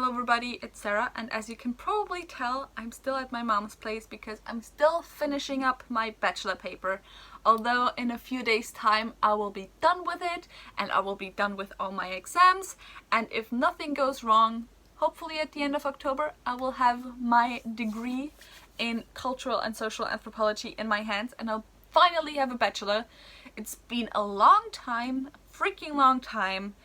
Hello everybody, it's Sarah, and as you can probably tell, I'm still at my mom's place because I'm still finishing up my bachelor paper. Although in a few days time I will be done with it and I will be done with all my exams, and if nothing goes wrong, hopefully at the end of October I will have my degree in cultural and social anthropology in my hands and I'll finally have a bachelor. It's been a long time, a freaking long time,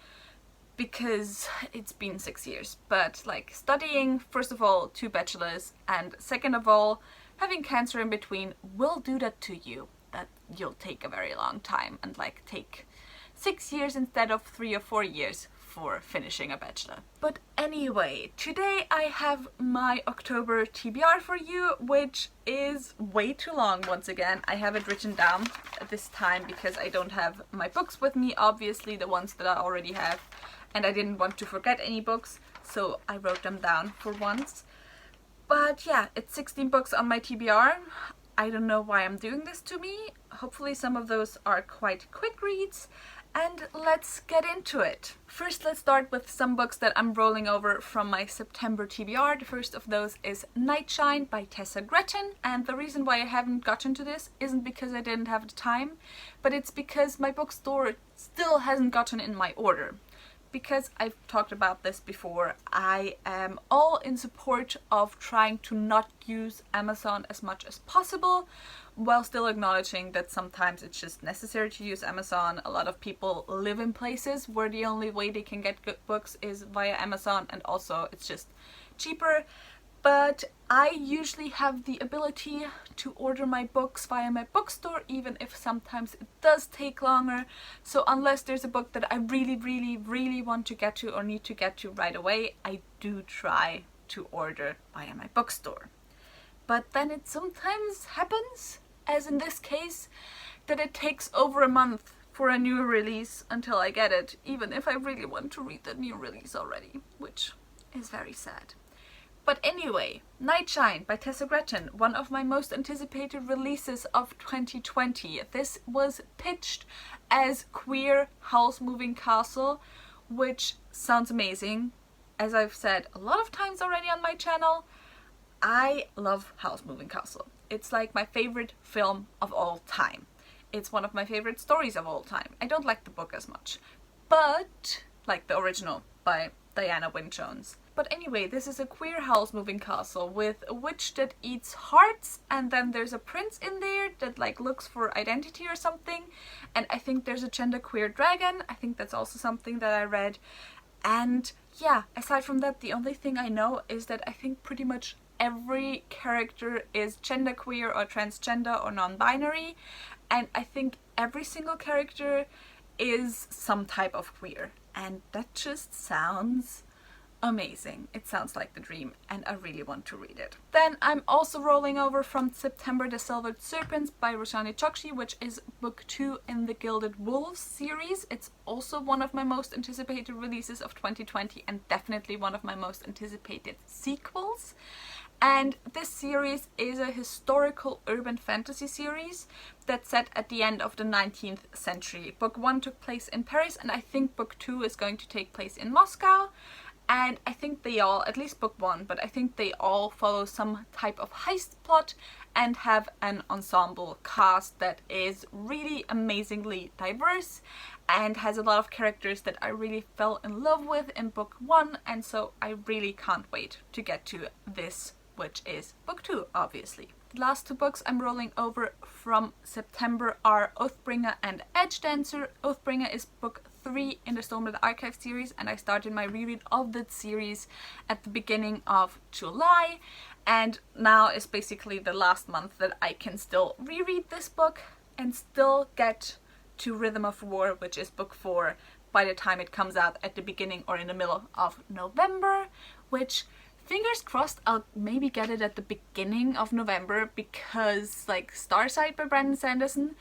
because it's been 6 years, but like studying first of all 2 bachelors and second of all having cancer in between will do that to you, that you'll take a very long time and like take 6 years instead of 3 or 4 years for finishing a bachelor. But anyway, today I have my October TBR for you, which is way too long once again. I have it written down at this time because I don't have my books with me, obviously the ones that I already have, and I didn't want to forget any books, so I wrote them down for once. But yeah, it's 16 books on my TBR. I don't know why I'm doing this to me. Hopefully some of those are quite quick reads, and let's get into it. First, let's start with some books that I'm rolling over from my September TBR. The first of those is Nightshine by Tessa Gretton, and the reason why I haven't gotten to this isn't because I didn't have the time, but it's because my bookstore still hasn't gotten in my order. Because I've talked about this before, I am all in support of trying to not use Amazon as much as possible, while still acknowledging that sometimes it's just necessary to use Amazon. A lot of people live in places where the only way they can get good books is via Amazon, and also it's just cheaper. But I usually have the ability to order my books via my bookstore, even if sometimes it does take longer. So unless there's a book that I really want to get to or need to get to right away, I do try to order via my bookstore. But then it sometimes happens, as in this case, that it takes over a month for a new release until I get it, even if I really want to read the new release already, which is very sad. But anyway, Nightshine by Tessa Gretton, one of my most anticipated releases of 2020. This was pitched as queer Howl's Moving Castle, which sounds amazing. As I've said a lot of times already on my channel, I love Howl's Moving Castle. It's like my favorite film of all time. It's one of my favorite stories of all time. I don't like the book as much, but like the original by Diana Wynne Jones. But anyway, this is a queer Howl's Moving Castle with a witch that eats hearts, and then there's a prince in there that like looks for identity or something, and I think there's a genderqueer dragon. I think that's also something that I read. And yeah, aside from that, the only thing I know is that I think pretty much every character is genderqueer or transgender or non-binary, and I think every single character is some type of queer, and that just sounds amazing. It sounds like the dream, and I really want to read it. Then I'm also rolling over from September The Silvered Serpents by Roshani Chokshi, which is book 2 in the Gilded Wolves series. It's also one of my most anticipated releases of 2020 and definitely one of my most anticipated sequels. And this series is a historical urban fantasy series that's set at the end of the 19th century. Book 1 took place in Paris, and I think book 2 is going to take place in Moscow. And I think they all, at least book 1, but I think they all follow some type of heist plot and have an ensemble cast that is really amazingly diverse and has a lot of characters that I really fell in love with in book 1, and so I really can't wait to get to this, which is book 2, obviously. The last 2 books I'm rolling over from September are Oathbringer and Edge Dancer. Oathbringer is book 3 in the Stormlit Archive series, and I started my reread of that series at the beginning of July, and now is basically the last month that I can still reread this book and still get to Rhythm of War, which is book 4, by the time it comes out at the beginning or in the middle of November, which fingers crossed I'll maybe get it at the beginning of November, because like Starsight by Brandon Sanderson,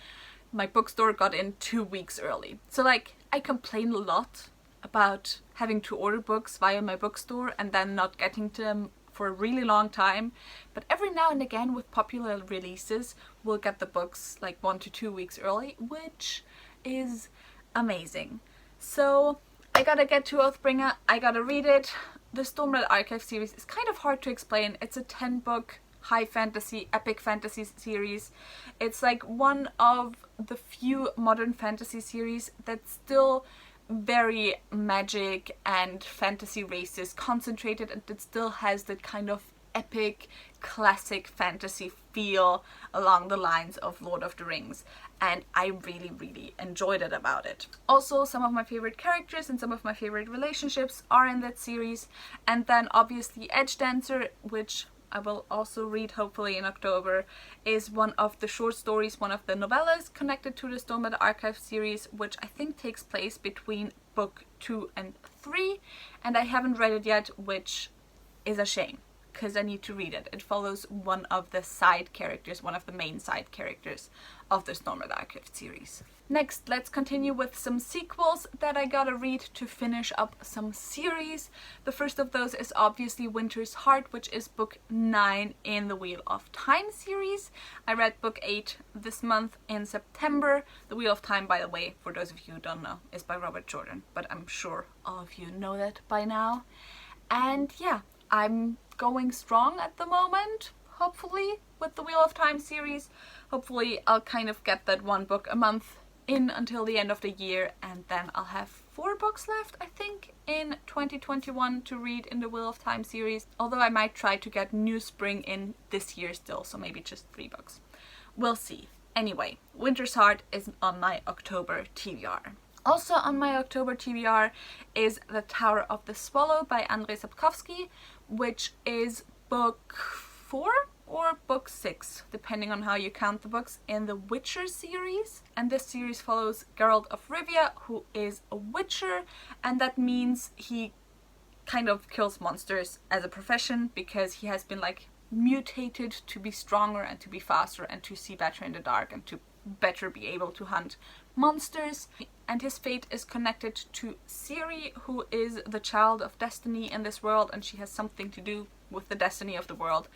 my bookstore got in 2 weeks early. So like I complain a lot about having to order books via my bookstore and then not getting to them for a really long time, but every now and again with popular releases we'll get the books like 1 to 2 weeks early, which is amazing. So I gotta get to Oathbringer, I gotta read it. the Stormlight Archive series is kind of hard to explain. It's a 10-book high fantasy, epic fantasy series. It's like one of the few modern fantasy series that's still very magic and fantasy races concentrated, and it still has that kind of epic classic fantasy feel along the lines of Lord of the Rings, and I really enjoyed it about it. Also, some of my favorite characters and some of my favorite relationships are in that series, and then obviously Edge Dancer, which I will also read hopefully in October, is one of the short stories, one of the novellas connected to the Stormlight Archive series, which I think takes place between book 2 and 3, and I haven't read it yet, which is a shame, because I need to read it. It follows one of the side characters, one of the main side characters of the Stormlight Archive series. Next, let's continue with some sequels that I gotta read to finish up some series. The first of those is obviously Winter's Heart, which is book 9 in the Wheel of Time series. I read book 8 this month in September. The Wheel of Time, by the way, for those of you who don't know, is by Robert Jordan, but I'm sure all of you know that by now. And yeah, I'm going strong at the moment, hopefully, with the Wheel of Time series. Hopefully I'll kind of get that one book a month in until the end of the year, and then I'll have 4 books left, I think, in 2021 to read in the Wheel of Time series. Although I might try to get New Spring in this year still, so maybe just 3 books. We'll see. Anyway, Winter's Heart is on my October TBR. Also on my October TBR is The Tower of the Swallow by Andrzej Sapkowski, which is book 4 or book 6, depending on how you count the books, in the Witcher series. And this series follows Geralt of Rivia, who is a witcher, and that means he kind of kills monsters as a profession, because he has been like mutated to be stronger and to be faster and to see better in the dark and to better be able to hunt monsters. And his fate is connected to Ciri, who is the child of destiny in this world, and she has something to do with the destiny of the world.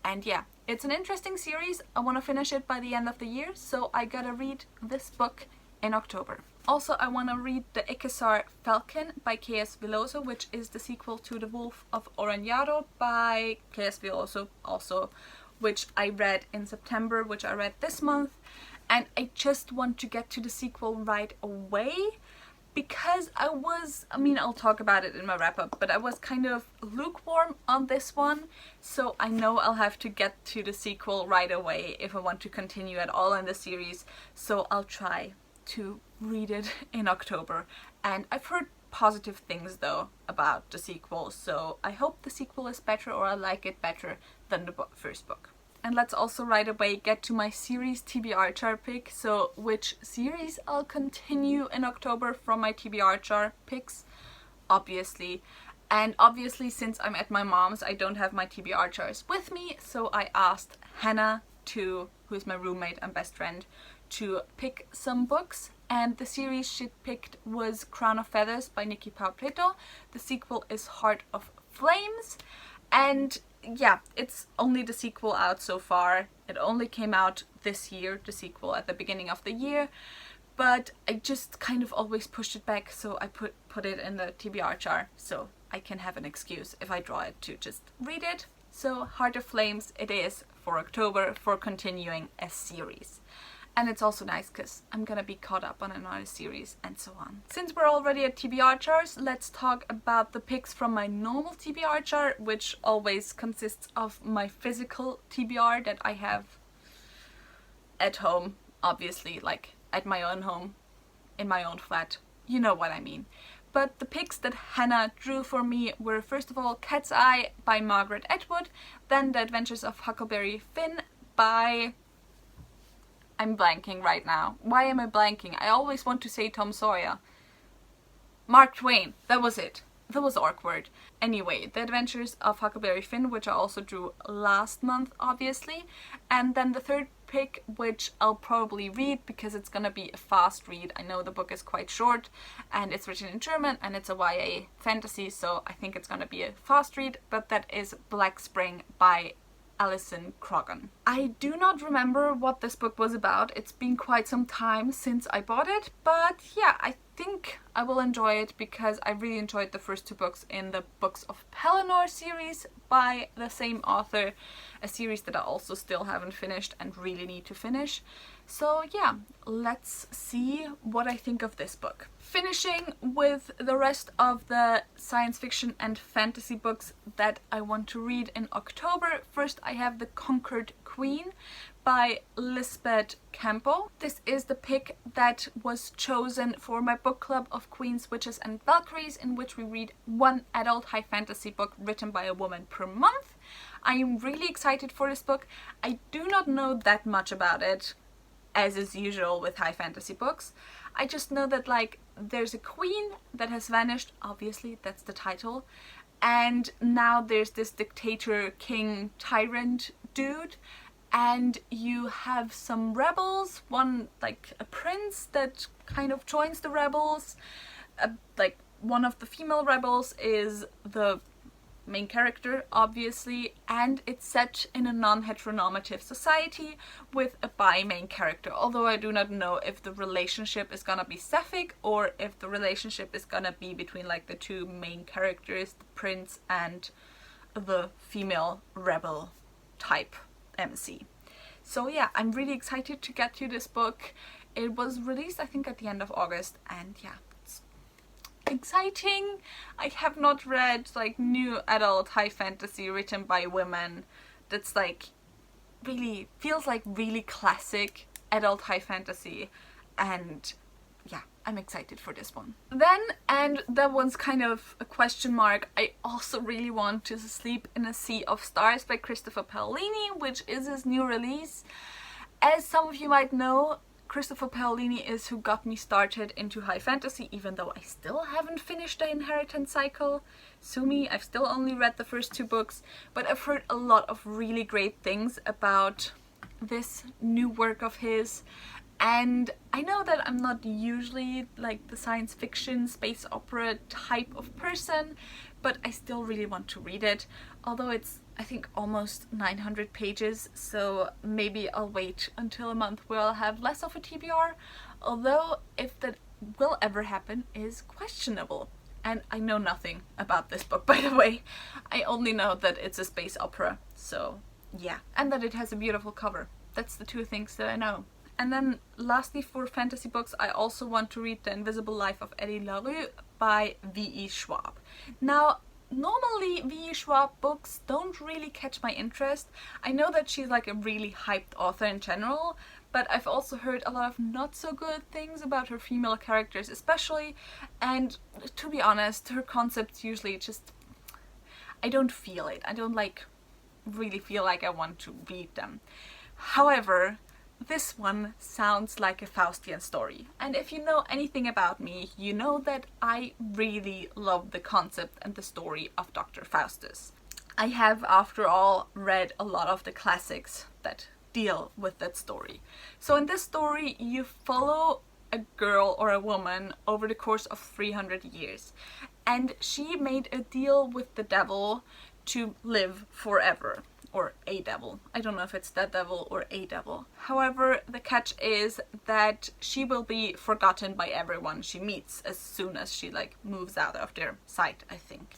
And yeah, it's an interesting series. I want to finish it by the end of the year, so I gotta read this book in October. Also, I want to read the Ikizar Falcon by K.S. Veloso, which is the sequel to The Wolf of Oranjado by K.S. Veloso also, which I read in September, which I read this month. And I just want to get to the sequel right away, because I'll talk about it in my wrap-up, but I was kind of lukewarm on this one, so I know I'll have to get to the sequel right away if I want to continue at all in the series, so I'll try to read it in October. And I've heard positive things though about the sequel, so I hope the sequel is better, or I like it better than the first book. And let's also right away get to my series TBR chart pick, so which series I'll continue in October from my TBR chart picks, obviously. And obviously, since I'm at my mom's, I don't have my TBR charts with me, so I asked Hannah, who is my roommate and best friend, to pick some books. And the series she picked was Crown of Feathers by Nikki Pau Preto. The sequel is Heart of Flames, and yeah, it's only the sequel out so far. It only came out this year, the sequel, at the beginning of the year, but I just kind of always pushed it back, so I put it in the TBR chart, so I can have an excuse if I draw it to just read it. So Heart of Flames it is for October, for continuing a series. And it's also nice because I'm gonna be caught up on another series and so on. Since we're already at TBR charts, let's talk about the picks from my normal TBR chart, which always consists of my physical TBR that I have at home, obviously, like at my own home, in my own flat. You know what I mean. But the picks that Hannah drew for me were, first of all, Cat's Eye by Margaret Atwood, then The Adventures of Huckleberry Finn by... I'm blanking right now. Why am I blanking? I always want to say Tom Sawyer. Mark Twain. That was it. That was awkward. Anyway, The Adventures of Huckleberry Finn, which I also drew last month, obviously. And then the third pick, which I'll probably read because it's gonna be a fast read. I know the book is quite short and it's written in German and it's a YA fantasy, so I think it's gonna be a fast read, but that is Black Spring by Alison Croghan. I do not remember what this book was about. It's been quite some time since I bought it, but yeah, I think I will enjoy it because I really enjoyed the first two books in the Books of Pelennor series by the same author, a series that I also still haven't finished and really need to finish. So yeah, let's see what I think of this book. Finishing with the rest of the science fiction and fantasy books that I want to read in October. First I have The Conquered Queen by Lisbeth Campbell. This is the pick that was chosen for my book club of Queens, Witches and Valkyries, in which we read one adult high fantasy book written by a woman per month. I am really excited for this book. I do not know that much about it, as is usual with high fantasy books. I just know that like there's a queen that has vanished, obviously that's the title, and now there's this dictator, king, tyrant dude, and you have some rebels, one like a prince that kind of joins the rebels, like one of the female rebels is the main character, obviously, and it's set in a non-heteronormative society with a bi main character, although I do not know if the relationship is gonna be sapphic or if the relationship is gonna be between like the two main characters, the prince and the female rebel type MC. So yeah, I'm really excited to get to this book. It was released I think at the end of August, and yeah, exciting. I have not read like new adult high fantasy written by women that's like really feels like really classic adult high fantasy, and yeah, I'm excited for this one. Then, and that one's kind of a question mark, I also really want to Sleep in a Sea of Stars by Christopher Paolini, which is his new release. As some of you might know, Christopher Paolini is who got me started into high fantasy, even though I still haven't finished the Inheritance cycle. Sue me, I've still only read the first two books, but I've heard a lot of really great things about this new work of his. And I know that I'm not usually like the science fiction, space opera type of person, but I still really want to read it. Although it's, I think, almost 900 pages, so maybe I'll wait until a month where I'll have less of a TBR. Although if that will ever happen is questionable. And I know nothing about this book, by the way. I only know that it's a space opera, so yeah. And that it has a beautiful cover. That's the two things that I know. And then lastly, for fantasy books, I also want to read The Invisible Life of Eddie LaRue by V.E. Schwab. Now, normally V.E. Schwab books don't really catch my interest. I know that she's like a really hyped author in general, but I've also heard a lot of not so good things about her female characters especially, and to be honest, her concepts usually just, I don't feel it. I don't like really feel like I want to read them. However, this one sounds like a Faustian story, and if you know anything about me, you know that I really love the concept and the story of Dr. Faustus. I have, after all, read a lot of the classics that deal with that story. So in this story, you follow a girl or a woman over the course of 300 years, and she made a deal with the devil to live forever. Or a devil. I don't know if it's that devil or a devil. However, the catch is that she will be forgotten by everyone she meets as soon as she like moves out of their sight, I think.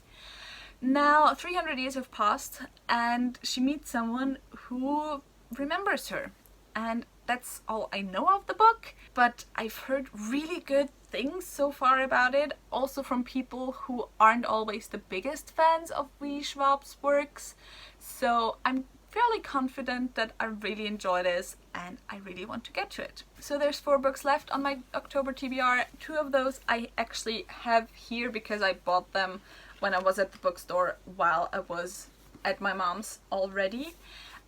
Now, 300 years have passed and she meets someone who remembers her. And that's all I know of the book, but I've heard really good things so far about it, also from people who aren't always the biggest fans of V. Schwab's works. So I'm fairly confident that I really enjoy this and I really want to get to it. So there's 4 books left on my October TBR. 2 of those I actually have here because I bought them when I was at the bookstore while I was at my mom's already.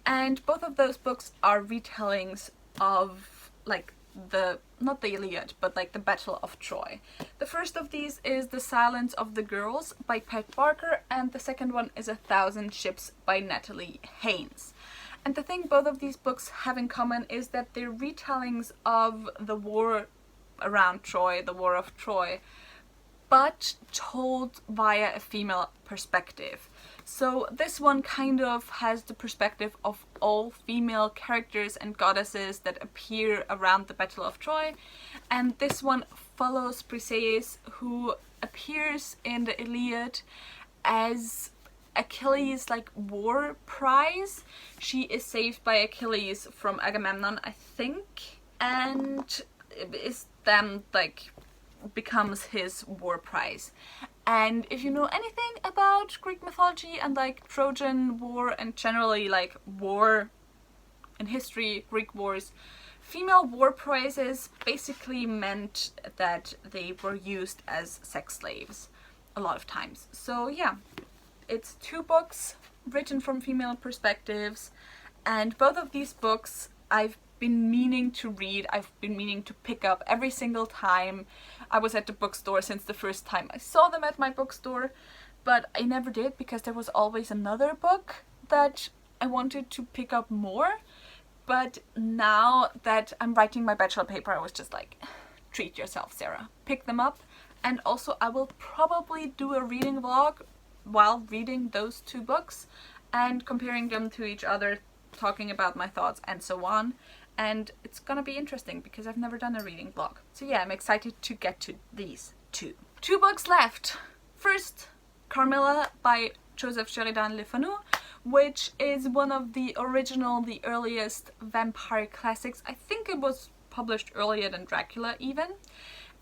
And both of those books are retellings of like the, not the Iliad, but like the Battle of Troy. The first of these is The Silence of the Girls by Pat Barker, and the second one is 1,000 Ships by Natalie Haynes. And the thing both of these books have in common is that they're retellings of the war around Troy, the War of Troy, but told via a female perspective. So this one kind of has the perspective of all female characters and goddesses that appear around the Battle of Troy, and this one follows Briseis, who appears in the Iliad as Achilles' like war prize. She is saved by Achilles from Agamemnon, I think, and is then like becomes his war prize. And if you know anything about Greek mythology and like Trojan War and generally like war in history, Greek wars, female war prizes basically meant that they were used as sex slaves a lot of times. So yeah, it's 2 books written from female perspectives, and both of these books I've been meaning to read. I've been meaning to pick up every single time I was at the bookstore since the first time I saw them at my bookstore, but I never did because there was always another book that I wanted to pick up more. But now that I'm writing my bachelor paper, I was just like, treat yourself, Sarah. Pick them up. And also I will probably do a reading vlog while reading those 2 books and comparing them to each other, talking about my thoughts and so on. And it's gonna be interesting because I've never done a reading vlog. So yeah, I'm excited to get to these 2. 2 books left. First, Carmilla by Joseph Sheridan Le Fanu, which is one of the earliest vampire classics. I think it was published earlier than Dracula even.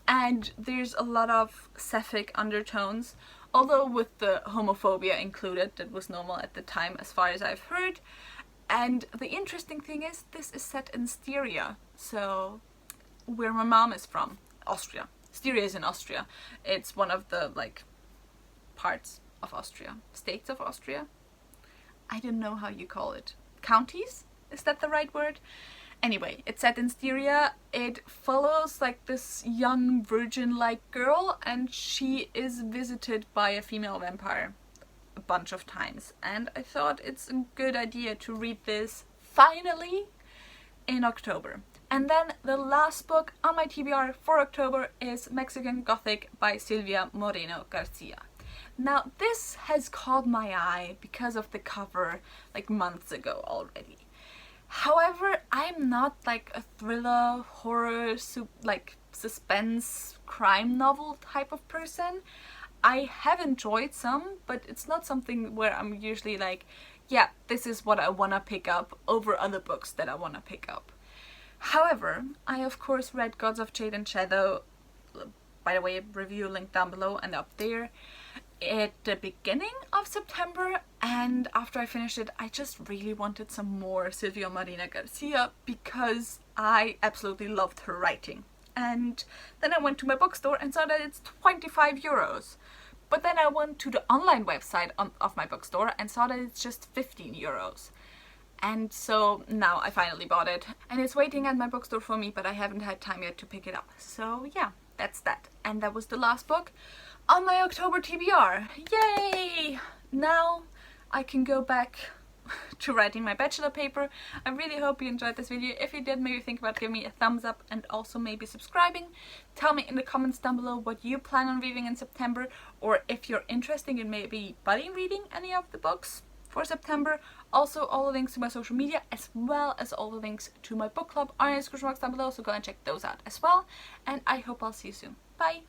And there's a lot of sapphic undertones, although with the homophobia included, that was normal at the time as far as I've heard. And the interesting thing is, this is set in Styria, so where my mom is from, Austria. Styria is in Austria. It's one of the like parts of Austria, states of Austria. I don't know how you call it. Counties? Is that the right word? Anyway, it's set in Styria. It follows like this young virgin-like girl, and she is visited by a female vampire a bunch of times. And I thought it's a good idea to read this finally in October. And then the last book on my TBR for October is Mexican Gothic by Silvia Moreno Garcia. Now this has caught my eye because of the cover like months ago already. However, I'm not like a thriller, horror, like suspense, crime novel type of person. I have enjoyed some, but it's not something where I'm usually like, yeah, this is what I wanna pick up over other books that I wanna pick up. However, I of course read Gods of Jade and Shadow, by the way, review link down below and up there, at the beginning of September, and after I finished it I just really wanted some more Silvia Moreno Garcia because I absolutely loved her writing. And then I went to my bookstore and saw that it's 25 euros. But then I went to the online website of my bookstore and saw that it's just 15 euros. And so now I finally bought it and it's waiting at my bookstore for me, but I haven't had time yet to pick it up. So yeah, that's that. And that was the last book on my October TBR. Yay! Now I can go back to writing my bachelor paper. I really hope you enjoyed this video. If you did, maybe think about giving me a thumbs up and also maybe subscribing. Tell me in the comments down below what you plan on reading in September, or if you're interested in maybe buddy reading any of the books for September. Also, all the links to my social media as well as all the links to my book club are in the description box down below, so go and check those out as well. And I hope I'll see you soon. Bye!